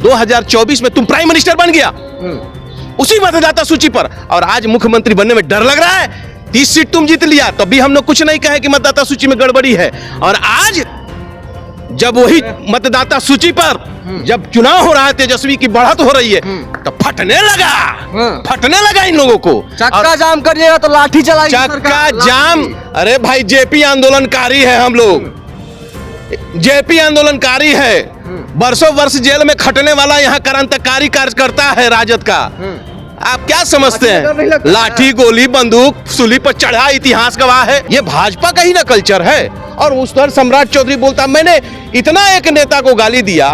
2024 में तुम prime minister बन गया उसी मतदाता सूची पर, और आज मुख्यमंत्री बनने में डर लग रहा है। 30 सीट तुम जीत लिया तब भी हम लोग कुछ नहीं कहे कि मतदाता सूची में गड़बड़ी है, और आज जब वही मतदाता सूची पर जब चुनाव हो रहा है, तेजस्वी की बढ़त हो रही है, तो फटने लगा इन लोगों को। चक्का जाम करिएगा तो लाठी चलाएगी चक्का जाम। अरे भाई जेपी आंदोलनकारी है, हम लोग जेपी आंदोलनकारी है, बरसों वर्ष जेल में खटने वाला यहाँ क्रांतिकारी कार्यकर्ता है राजद का। आप क्या समझते हैं? लाठी गोली बंदूक सूली पर चढ़ा इतिहास गवाह है। ये भाजपा का ही ना कल्चर है। और उस तरह सम्राट चौधरी बोलता मैंने इतना एक नेता को गाली दिया,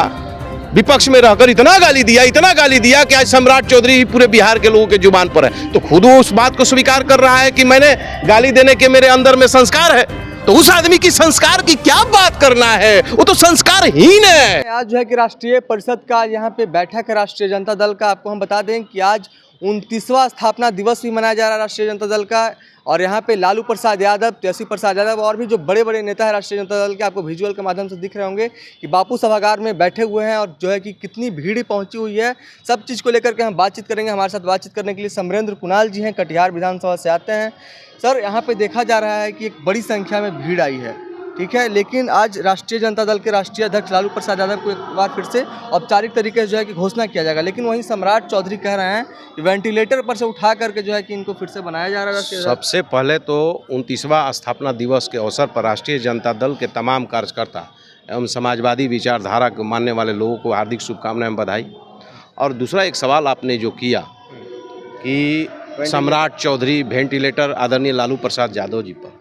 विपक्ष में रहकर इतना गाली दिया कि आज सम्राट चौधरी पूरे बिहार के लोगों के जुबान पर है। तो खुद वो उस बात को स्वीकार कर रहा है कि मैंने गाली देने के मेरे अंदर में संस्कार है। तो उस आदमी की संस्कार की क्या बात करना है? वो तो संस्कारहीन है। आज जो है कि राष्ट्रीय परिषद का यहाँ पे बैठक है राष्ट्रीय जनता दल का। आपको हम बता दें कि आज 29वां स्थापना दिवस भी मनाया जा रहा है राष्ट्रीय जनता दल का, और यहाँ पे लालू प्रसाद यादव, तेजस्वी प्रसाद यादव और भी जो बड़े बड़े नेता है राष्ट्रीय जनता दल के, आपको विजुअल के माध्यम से दिख रहे होंगे कि बापू सभागार में बैठे हुए हैं, और जो है कि कितनी भीड़ पहुंची हुई है। सब चीज़ को लेकर के हम बातचीत करेंगे। हमारे साथ बातचीत करने के लिए समरेंद्र कुणाल जी हैं, कटिहार विधानसभा से आते हैं। सर, यहाँ पे देखा जा रहा है कि एक बड़ी संख्या में भीड़ आई है, ठीक है, लेकिन आज राष्ट्रीय जनता दल के राष्ट्रीय अध्यक्ष लालू प्रसाद यादव को एक बार फिर से औपचारिक तरीके से जो है कि घोषणा किया जाएगा, लेकिन वहीं सम्राट चौधरी कह रहे हैं कि वेंटिलेटर पर से उठा करके जो है कि इनको फिर से बनाया जा रहा है। सबसे पहले तो 29वां स्थापना दिवस के अवसर पर राष्ट्रीय जनता दल के तमाम कार्यकर्ता एवं समाजवादी विचारधारा को मानने वाले लोगों को हार्दिक शुभकामनाएं, बधाई। और दूसरा एक सवाल आपने जो किया कि सम्राट चौधरी वेंटिलेटर आदरणीय लालू प्रसाद यादव जी पर,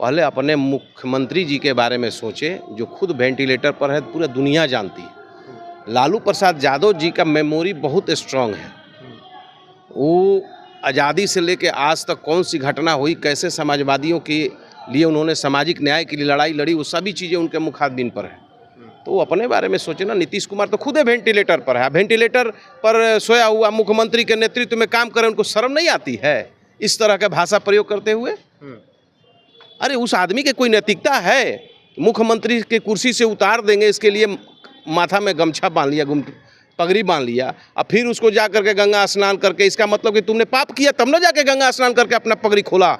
पहले अपने मुख्यमंत्री जी के बारे में सोचे जो खुद वेंटिलेटर पर है, पूरी दुनिया जानती है। लालू प्रसाद यादव जी का मेमोरी बहुत स्ट्रांग है। वो आज़ादी से लेके आज तक कौन सी घटना हुई, कैसे समाजवादियों के लिए उन्होंने सामाजिक न्याय के लिए लड़ाई लड़ी, वो सभी चीज़ें उनके मुखारबिन पर है। तो वो अपने बारे में सोचे ना। नीतीश कुमार तो खुद वेंटिलेटर पर है, वेंटिलेटर पर सोया हुआ मुख्यमंत्री के नेतृत्व में काम करे, उनको शर्म नहीं आती है इस तरह का भाषा प्रयोग करते हुए? अरे उस आदमी के कोई नैतिकता है? मुख्यमंत्री के कुर्सी से उतार देंगे, इसके लिए माथा में गमछा बांध लिया, पगड़ी बांध लिया, और फिर उसको जा करके गंगा स्नान करके, इसका मतलब कि तुमने पाप किया तब ना जाके गंगा स्नान करके अपना पगड़ी खोला।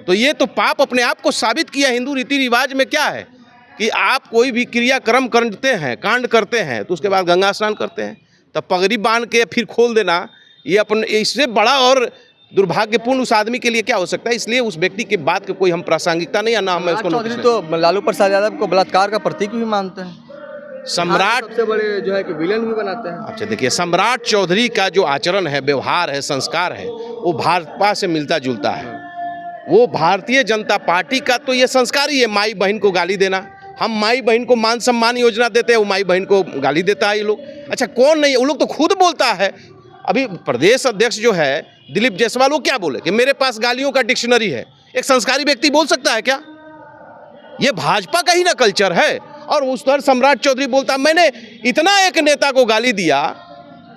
तो ये तो पाप अपने आप को साबित किया। हिंदू रीति रिवाज में क्या है कि आप कोई भी क्रियाक्रम करते हैं, कांड करते हैं, तो उसके बाद गंगा स्नान करते हैं, तब पगड़ी बांध के फिर खोल देना, ये अपने इससे बड़ा और दुर्भाग्यपूर्ण उस आदमी के लिए क्या हो सकता है? इसलिए उस व्यक्ति के बात की कोई हम प्रासंगिकता नहीं, ना हम उसको। चौधरी तो लालू प्रसाद यादव को बलात्कार का प्रतीक भी मानते हैं, सम्राट सबसे बड़े जो है कि विलेन भी बनाते हैं। अच्छा देखिए, सम्राट चौधरी का जो आचरण है, व्यवहार है, संस्कार है, वो भाजपा से मिलता जुलता है। वो भारतीय जनता पार्टी का तो ये संस्कार ही है, माई बहन को गाली देना। हम माई बहन को मान सम्मान योजना देते हैं, वो माई बहन को गाली देता है ये लोग। अच्छा कौन नहीं, वो लोग तो खुद बोलता है। अभी प्रदेश अध्यक्ष जो है दिलीप जायसवाल, वो क्या बोले कि मेरे पास गालियों का डिक्शनरी है। एक संस्कारी व्यक्ति बोल सकता है क्या? ये भाजपा का ही ना कल्चर है। और उस तरह सम्राट चौधरी बोलता मैंने इतना एक नेता को गाली दिया,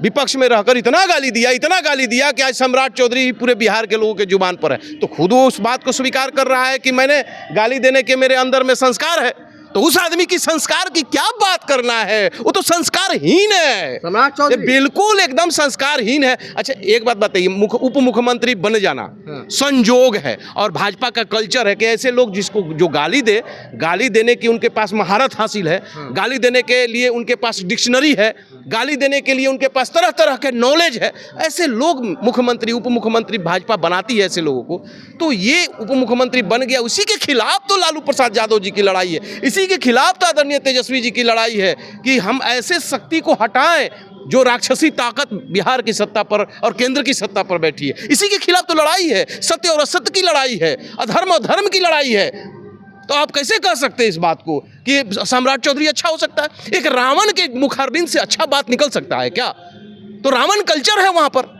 विपक्ष में रहकर इतना गाली दिया कि आज सम्राट चौधरी पूरे बिहार के लोगों के जुबान पर है। तो खुद वो उस बात को स्वीकार कर रहा है कि मैंने गाली देने के मेरे अंदर में संस्कार है। तो उस आदमी की संस्कार की क्या बात करना है? वो तो संस्कारहीन है, सम्राट चौधरी बिल्कुल एकदम संस्कारहीन है। अच्छा एक बात बताइए, उप मुख्यमंत्री बन जाना संजोग है, और भाजपा का कल्चर है कि ऐसे लोग जिसको जो गाली देने की उनके पास महारत हासिल है, गाली देने के लिए उनके पास डिक्शनरी है, गाली देने के लिए उनके पास तरह तरह के नॉलेज है, ऐसे लोग मुख्यमंत्री उप मुख्यमंत्री भाजपा बनाती है ऐसे लोगों को। तो ये उप मुख्यमंत्री बन गया, उसी के खिलाफ तो लालू प्रसाद यादव जी की लड़ाई है, इसी के खिलाफ तो आदरणीय तेजस्वी जी की लड़ाई है कि हम ऐसे शक्ति को हटाएं जो राक्षसी ताकत बिहार की सत्ता पर और केंद्र की सत्ता पर बैठी है। इसी के खिलाफ तो लड़ाई है, सत्य और असत्य की लड़ाई है, अधर्म और धर्म की लड़ाई है। तो आप कैसे कह सकते हैं इस बात को कि सम्राट चौधरी अच्छा हो सकता है? एक रावण के मुखारबिन से अच्छा बात निकल सकता है क्या? तो रावण कल्चर है वहां पर।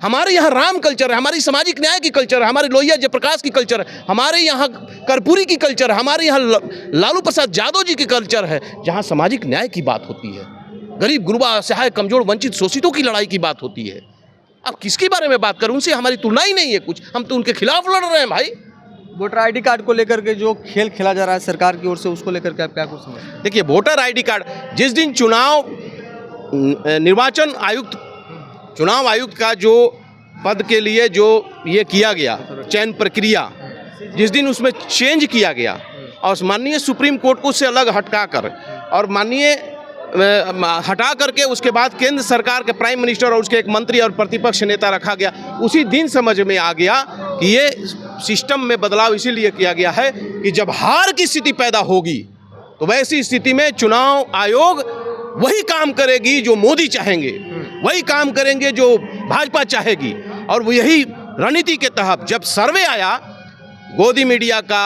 हमारे यहाँ राम कल्चर है, हमारी सामाजिक न्याय की कल्चर है, हमारे लोहिया जयप्रकाश की कल्चर है, हमारे यहाँ कर्पूरी की कल्चर है, हमारे यहाँ लालू प्रसाद यादव जी की कल्चर है, जहाँ सामाजिक न्याय की बात होती है, गरीब गुरबा असहाय कमजोर वंचित शोषितों की लड़ाई की बात होती है। अब किसके बारे में बात करूं? उनसे हमारी तुलना ही नहीं है कुछ, हम तो उनके खिलाफ लड़ रहे हैं भाई। वोटर आईडी कार्ड को लेकर के जो खेल खेला जा रहा है सरकार की ओर से, उसको लेकर के आप क्या कुछ समझते हैं? देखिए, वोटर आईडी कार्ड जिस दिन चुनाव निर्वाचन आयुक्त, चुनाव आयुक्त का जो पद के लिए जो ये किया गया चयन प्रक्रिया, जिस दिन उसमें चेंज किया गया और माननीय सुप्रीम कोर्ट को उससे अलग हटाकर और माननीय हटा करके उसके बाद केंद्र सरकार के प्राइम मिनिस्टर और उसके एक मंत्री और प्रतिपक्ष नेता रखा गया, उसी दिन समझ में आ गया कि ये सिस्टम में बदलाव इसीलिए किया गया है कि जब हार की स्थिति पैदा होगी तो वैसी स्थिति में चुनाव आयोग वही काम करेगी जो मोदी चाहेंगे, वही काम करेंगे जो भाजपा चाहेगी। और वो यही रणनीति के तहत जब सर्वे आया गोदी मीडिया का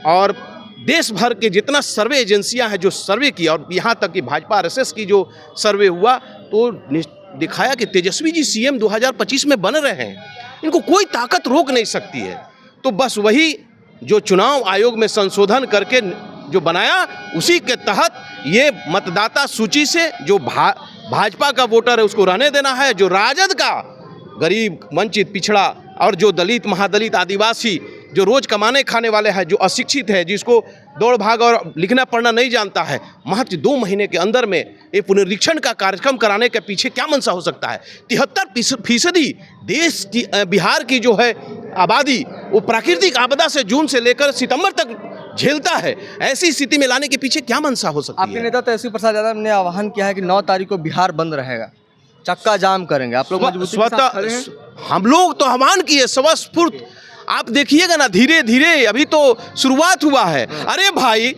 और देश भर के जितना सर्वे एजेंसियां हैं जो सर्वे किया, और यहाँ तक कि भाजपा आरएसएस की जो सर्वे हुआ, तो दिखाया कि तेजस्वी जी सीएम 2025 में बन रहे हैं, इनको कोई ताकत रोक नहीं सकती है। तो बस वही जो चुनाव आयोग में संशोधन करके जो बनाया, उसी के तहत ये मतदाता सूची से जो भाजपा का वोटर है उसको रहने देना है, जो राजद का गरीब, वंचित, पिछड़ा और जो दलित, महादलित, आदिवासी, जो रोज कमाने खाने वाले हैं, जो अशिक्षित है, जिसको दौड़ भाग और लिखना पढ़ना नहीं जानता है, महज 2 महीने के अंदर में ये पुनरीक्षण का कार्यक्रम कराने के पीछे क्या मंशा हो सकता है। 73% देश की बिहार की जो है आबादी वो प्राकृतिक आपदा से जून से लेकर सितंबर तक झेलता है। ऐसी स्थिति में लाने के पीछे क्या मंशा हो सकती है। आपके नेता तेजस्वी प्रसाद यादव ने आह्वान किया है कि 9 तारीख को बिहार बंद रहेगा, चक्का जाम करेंगे। आप लोग मजबूती के साथ खड़े हैं? हम लोग तो आह्वान किए स्वस्फूर्त। आप देखिएगा ना, धीरे धीरे अभी तो शुरुआत हुआ है। अरे भाई,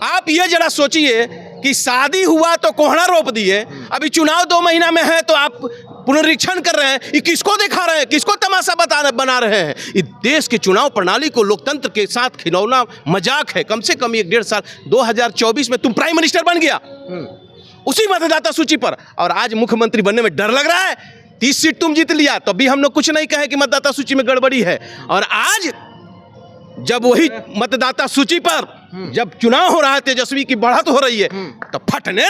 आप ये जरा सोचिए कि शादी हुआ तो कोहड़ा रोप दिए, अभी चुनाव 2 महीना में है तो आप पुनरीक्षण कर रहे हैं। ये किसको दिखा रहे हैं, किसको तमाशा बना रहे हैं। इस देश की चुनाव प्रणाली को लोकतंत्र के साथ खिलौना मजाक है। कम से कम 1-1.5 साल, 2024 में तुम प्राइम मिनिस्टर बन गया उसी मतदाता सूची पर, और आज मुख्यमंत्री बनने में डर लग रहा है। 30 सीट तुम जीत लिया तो भी हम लोग कुछ नहीं कहे कि मतदाता सूची में गड़बड़ी है, और आज जब वही मतदाता सूची पर जब चुनाव हो रहा है, तेजस्वी की बढ़त हो रही है, तो फटने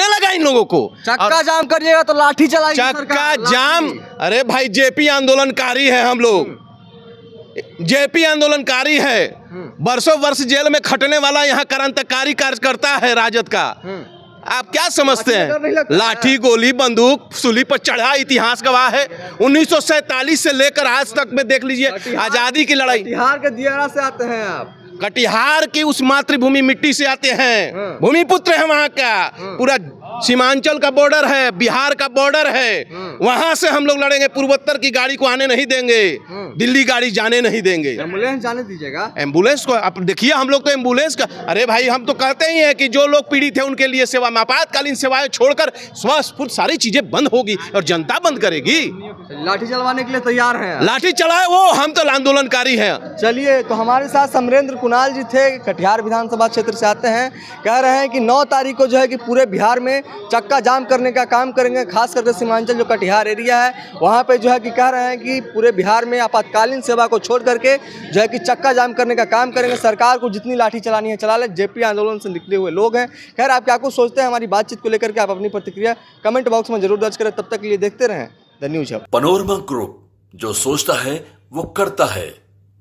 लगा इन लोगों को। चक्का जाम करिएगा तो लाठी चलाएगी चक्का जाम। अरे भाई, जेपी आंदोलनकारी है, हम लोग जेपी आंदोलनकारी है। बरसों वर्ष जेल में खटने वाला यहाँ क्रांतिकारी कार्यकर्ता है राजद का। आप क्या समझते हैं? लाठी, गोली, बंदूक, सूली पर चढ़ा इतिहास गवाह है। 1947 से लेकर आज तक में देख लीजिए आजादी की लड़ाई। बिहार के दियारा से आते हैं आप, कटिहार की उस मातृभूमि मिट्टी से आते हैं, भूमिपुत्र है वहाँ का। पूरा सीमांचल का बॉर्डर है, बिहार का बॉर्डर है, वहां से हम लोग लड़ेंगे। पूर्वोत्तर की गाड़ी को आने नहीं देंगे, दिल्ली गाड़ी जाने नहीं देंगे। एम्बुलेंस जाने दीजिएगा? एम्बुलेंस को आप देखिए, हम लोग तो एम्बुलेंस का, अरे भाई हम तो कहते ही हैं कि जो लोग पीड़ित हैं उनके लिए सेवा में आपातकालीन सेवाएं छोड़कर स्वस्फूर्त सारी चीजें बंद होगी और जनता बंद करेगी। लाठी चलवाने के लिए तैयार हैं? लाठी चलाए वो, हम तो आंदोलनकारी हैं। चलिए, तो हमारे साथ समरेंद्र कुणाल जी थे, कटिहार विधानसभा क्षेत्र से आते हैं। कह रहे हैं कि 9 तारीख को जो है कि पूरे बिहार में चक्का जाम करने का काम करेंगे, खास करके सीमांचल जो कटिहार एरिया है वहाँ पे जो है कि कह रहे हैं कि पूरे बिहार में आपातकालीन सेवा को छोड़ करके जो है कि चक्का जाम करने का काम करेंगे। सरकार को जितनी लाठी चलानी है चला ले। जेपी आंदोलन से निकले हुए लोग हैं। खैर, आप क्या कुछ सोचते हैं हमारी बातचीत को लेकर के? आप अपनी प्रतिक्रिया कमेंट बॉक्स में जरूर दर्ज करें। तब तक के लिए देखते रहें the news hub. Panorama group, जो सोचता है वो करता है।